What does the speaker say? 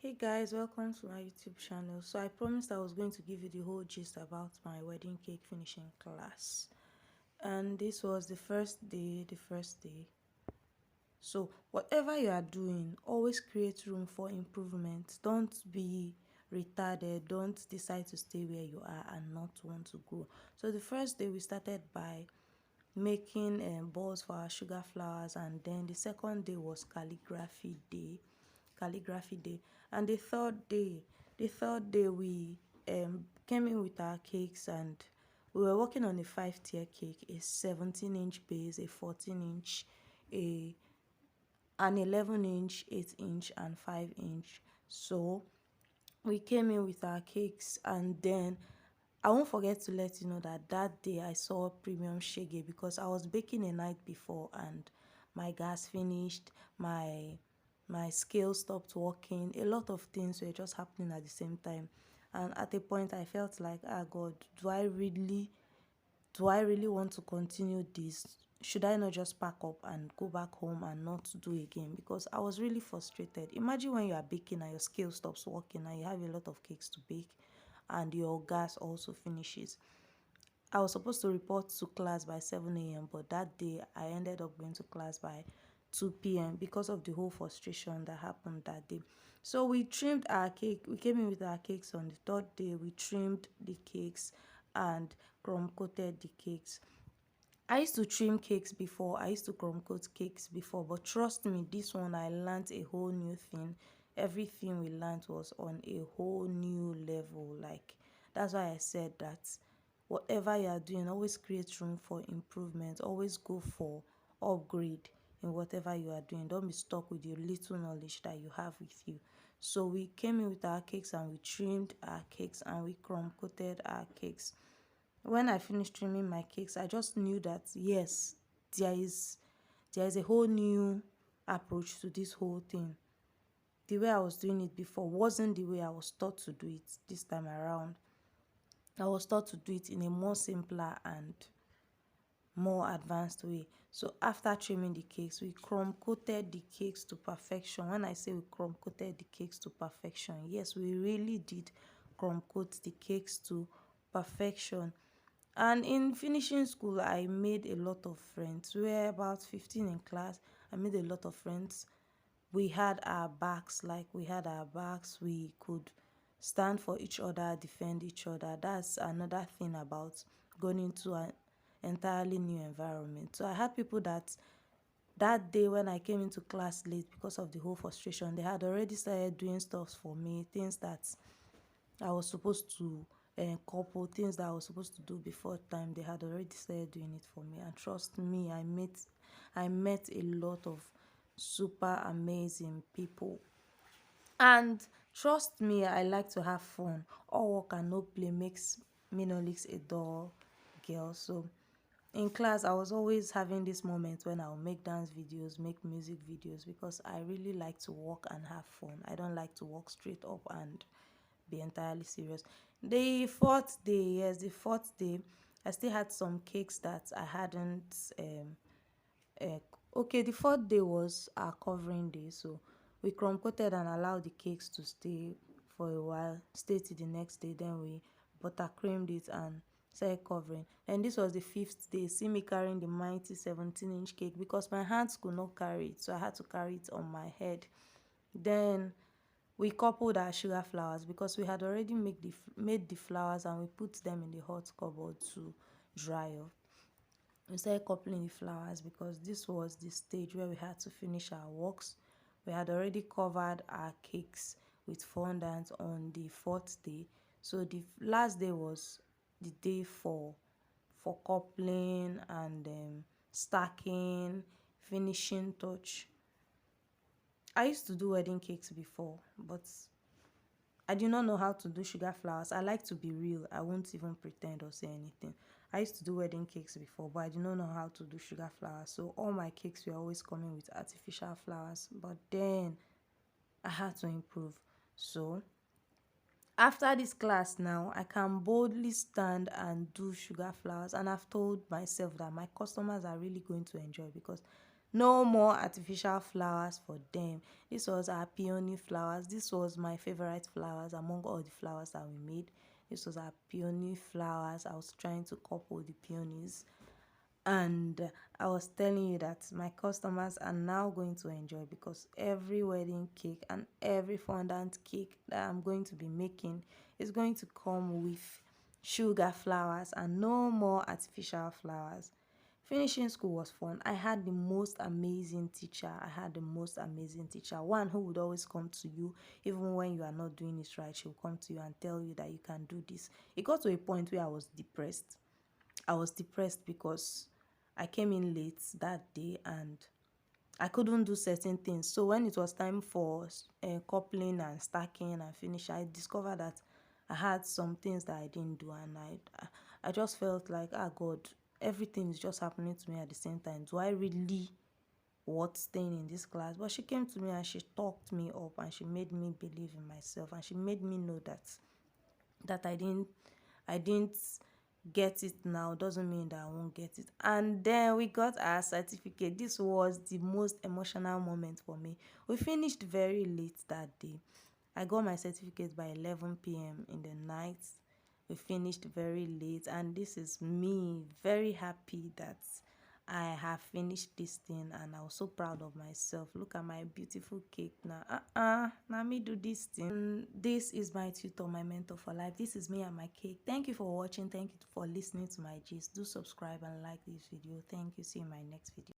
Hey guys, welcome to my YouTube channel. So I promised I was going to give you the whole gist about my wedding cake finishing class. And this was the first day. So whatever you are doing, always create room for improvement. Don't be retarded. Don't decide to stay where you are and not want to grow. So the first day we started by making balls for our sugar flowers, and then the second day was calligraphy day, and the third day we came in with our cakes, and we were working on a 5 tier cake, a 17-inch base, a 14-inch, a an 11-inch, 8-inch, and 5-inch. So we came in with our cakes, and then I won't forget to let you know that that day I saw premium shege because I was baking a night before and my gas finished, my scale stopped working. A lot of things were just happening at the same time, and at a point I felt like, God, do I really want to continue this? Should I not just pack up and go back home and not do again? Because I was really frustrated. Imagine when you are baking and your scale stops working and you have a lot of cakes to bake and your gas also finishes. I was supposed to report to class by 7 a.m., but that day I ended up going to class by 2 p.m. because of the whole frustration that happened that day. So we trimmed our cake. We came in with our cakes on the third day. We trimmed the cakes and crumb coated the cakes. I used to trim cakes before, I used to crumb coat cakes before, but trust me, this one I learned a whole new thing. Everything we learned was on a whole new level. Like, that's why I said that whatever you are doing, always create room for improvement, always go for upgrade in whatever you are doing. Don't be stuck with your little knowledge that you have with you. So we came in with our cakes and we trimmed our cakes and we crumb coated our cakes. When I finished trimming my cakes, I just knew that yes, there is there is a whole new approach to this whole thing. The way I was doing it before wasn't the way I was taught to do it this time around. I was taught to do it in a more simpler and more advanced way. So after trimming the cakes, we crumb coated the cakes to perfection. When I say we crumb coated the cakes to perfection, yes, we really did crumb coat the cakes to perfection. And in finishing school, I made a lot of friends. We were about 15 in class. I made a lot of friends. We had our backs. We could stand for each other, defend each other. That's another thing about going into an entirely new environment. So I had people that day when I came into class late because of the whole frustration, they had already started doing stuff for me, things that I was supposed to couple, things that I was supposed to do before time. They had already started doing it for me, and trust me, I met a lot of super amazing people. And trust me, I like to have fun. All work and no play makes me no leaks a dull girl. So in class, I was always having this moment when I'll make dance videos, make music videos, because I really like to work and have fun. I don't like to walk straight up and be entirely serious. The fourth day, yes, the fourth day, I still had some cakes that I hadn't. Uh, okay, the fourth day was our covering day, so we crumb coated and allowed the cakes to stay for a while, stay till the next day. Then we buttercreamed it and started covering. And this was the fifth day. See me carrying the mighty 17-inch cake because my hands could not carry it, so I had to carry it on my head. Then we coupled our sugar flowers because we had already made the flowers and we put them in the hot cupboard to dry off. We started coupling the flowers because this was the stage where we had to finish our works. We had already covered our cakes with fondant on the fourth day. So the last day was the day for coupling and stacking, finishing touch. I used to do wedding cakes before, but I do not know how to do sugar flowers. I like to be real. I won't even pretend or say anything. I used to do wedding cakes before, but I do not know how to do sugar flowers. So all my cakes were always coming with artificial flowers. But then I had to improve. So after this class now, I can boldly stand and do sugar flowers. And I've told myself that my customers are really going to enjoy because No more artificial flowers for them. This was our peony flowers. This was my favorite flowers among all the flowers that we made. This was our peony flowers. I was trying to couple the peonies, and I was telling you that my customers are now going to enjoy, because every wedding cake and every fondant cake that I'm going to be making is going to come with sugar flowers and no more artificial flowers. Finishing school was fun. I had the most amazing teacher. I had the most amazing teacher. One who would always come to you, even when you are not doing it right. She'll come to you and tell you that you can do this. It got to a point where I was depressed. I was depressed because I came in late that day and I couldn't do certain things. So when it was time for coupling and stacking and finishing, I discovered that I had some things that I didn't do, and I just felt like, ah, God, everything is just happening to me at the same time. Do I really want staying in this class? But she came to me and she talked me up and she made me believe in myself, and she made me know that I didn't get it now doesn't mean that I won't get it. And then we got our certificate. This was the most emotional moment for me. We finished very late that day. I got my certificate by 11 p.m. in the night. We finished very late, and this is me very happy that I have finished this thing, and I was so proud of myself. Look at my beautiful cake now. Now me do this thing. This is my tutor, my mentor for life. This is me and my cake. Thank you for watching. Thank you for listening to my gist. Do subscribe and like this video. Thank you. See you in my next video.